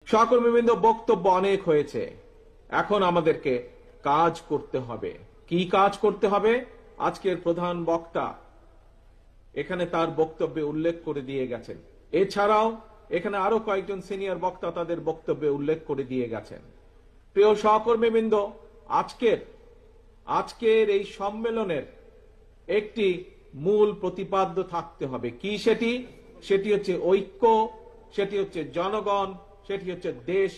সহকর্মীবৃন্দ, বক্তব্য অনেক হয়েছে, এখন আমাদেরকে কাজ করতে হবে। কি কাজ করতে হবে? আজকের প্রধান বক্তা এখানে তার বক্তব্যে উল্লেখ করে দিয়ে গেছেন। এছাড়াও এখানে আরো কয়েকজন সিনিয়র বক্তা তাদের বক্তব্যে উল্লেখ করে দিয়ে গেছেন। প্রিয় সহকর্মীবৃন্দ, আজকের এই সম্মেলনের একটি মূল প্রতিপাদ্য থাকতে হবে। কি সেটি? সেটি হচ্ছে ঐক্য, সেটি হচ্ছে জনগণ, সেটি হচ্ছে দেশ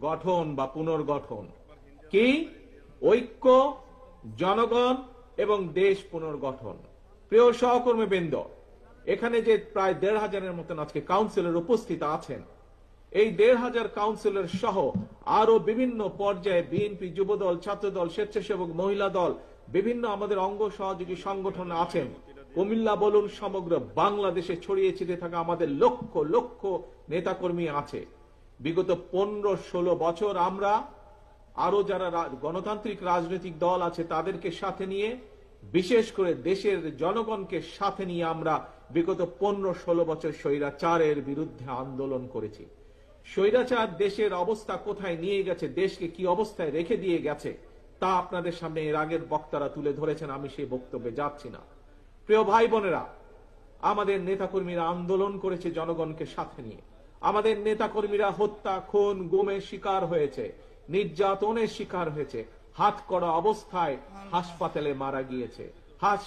গঠন বা পুনর্গঠন। কি? ঐক্য, জনগণ এবং দেশ পুনর্গঠন। প্রিয় সহকর্মীবৃন্দ, এখানে যে প্রায় ১৫০০-এর মতন আজকে কাউন্সিলর উপস্থিত আছেন, এই ১৫০০ কাউন্সিলর সহ আরো বিভিন্ন পর্যায়ে বিএনপি, যুবদল, ছাত্রদল, স্বেচ্ছাসেবক, মহিলা দল, বিভিন্ন আমাদের অঙ্গ সহযোগী সংগঠন আছেন। কুমিল্লা বলুন, সমগ্র বাংলাদেশে ছড়িয়ে ছিটিয়ে থাকা আমাদের লক্ষ লক্ষ নেতাকর্মী আছে। বিগত ১৫-১৬ বছর আমরা আরো যারা গণতান্ত্রিক রাজনৈতিক দল আছে তাদেরকে সাথে নিয়ে, বিশেষ করে দেশের জনগণকে সাথে নিয়ে আমরা বিগত ১৫-১৬ বছর স্বৈরাচারের বিরুদ্ধে আন্দোলন করেছি। স্বৈরাচার দেশের অবস্থা কোথায় নিয়ে গেছে, দেশকে কি অবস্থায় রেখে দিয়ে গেছে, তা আপনাদের সামনে এর আগের বক্তারা তুলে ধরেছেন, আমি সেই বক্তব্যে যাচ্ছি না। প্রিয় ভাই বোনেরা, আমাদের নেতাকর্মীরা আন্দোলন করেছে জনগণকে সাথে নিয়ে। আমাদের নেতাকর্মীরা হত্যা, খুন, গুমের শিকার হয়েছে, নির্যাতনের শিকার হয়েছে, হাত করা অবস্থায় হাসপাতালে মারা গিয়েছে, হাত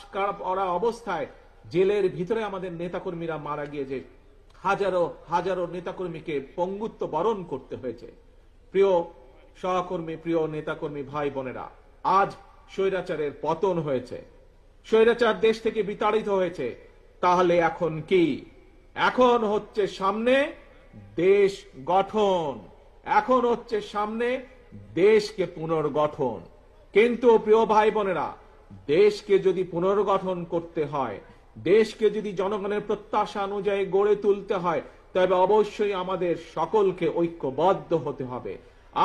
করা অবস্থায় জেলের ভিতরে আমাদের নেতাকর্মীরা মারা গিয়েছে, হাজারো হাজারো নেতাকর্মীকে পঙ্গুত্ব বরণ করতে হয়েছে। প্রিয় সহকর্মী, প্রিয় নেতাকর্মী ভাই বোনেরা, আজ স্বৈরাচারের পতন হয়েছে, স্বৈরাচার দেশ থেকে বিতাড়িত হয়েছে। তাহলে এখন কি? এখন হচ্ছে সামনে দেশ গঠন, এখন হচ্ছে সামনে দেশকে পুনর্গঠন। কিন্তু প্রিয় ভাই বোনেরা, দেশকে যদি পুনর্গঠন করতে হয়, দেশকে যদি জনগণের প্রত্যাশা অনুযায়ী গড়ে তুলতে হয়, তবে অবশ্যই আমাদের সকলকে ঐক্যবদ্ধ হতে হবে।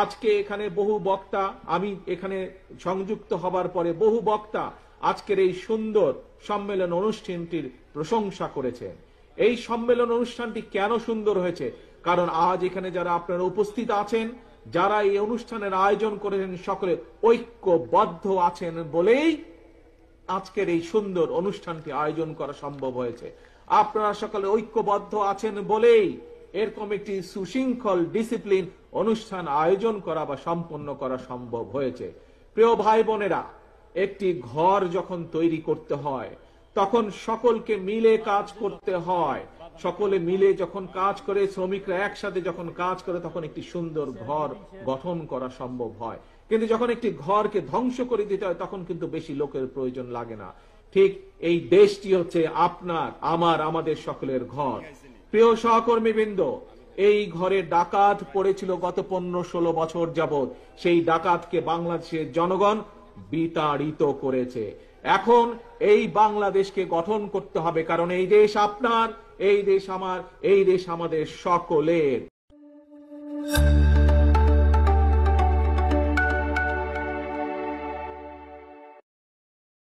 আজকে এখানে বহু বক্তা, আমি এখানে সংযুক্ত হবার পরে বহু বক্তা আজকের এই সুন্দর সম্মেলন অনুষ্ঠানটির প্রশংসা করেছেন। এই সম্মেলন অনুষ্ঠানটি কেন সুন্দর হয়েছে? কারণ আজ এখানে যারা আপনারা উপস্থিত আছেন, যারা এই অনুষ্ঠানের আয়োজন করেছেন, সকলে ঐক্যবদ্ধ আছেন বলেই আজকের এই সুন্দর অনুষ্ঠানটি আয়োজন করা সম্ভব হয়েছে। আপনারা সকলে ঐক্যবদ্ধ আছেন বলেই এরকম একটি সুশৃঙ্খল ডিসিপ্লিন অনুষ্ঠান আয়োজন করা বা সম্পন্ন করা সম্ভব হয়েছে। প্রিয় ভাই বোনেরা, একটি ঘর যখন তৈরি করতে হয় তখন সকলকে মিলে কাজ করতে হয়। সকলে মিলে যখন কাজ করে, শ্রমিকরা একসাথে যখন কাজ করে, তখন একটি সুন্দর ঘর গঠন করা সম্ভব হয়। কিন্তু যখন একটি ঘরকে ধ্বংস করে দিতে হয়, তখন কিন্তু বেশি লোকের প্রয়োজন লাগে না। ঠিক এই দেশটি হচ্ছে আপনার, আমার, আমাদের সকলের ঘর। প্রিয় সহকর্মীবৃন্দ, এই ঘরে ডাকাত পড়েছিল গত ১৫-১৬ বছর যাবৎ। সেই ডাকাতকে বাংলাদেশের জনগণ বিতাড়িত করেছে। এখন এই বাংলাদেশকে গঠন করতে হবে, কারণ এই দেশ আপনার, এই দেশ আমার, এই দেশ আমাদের সকলের।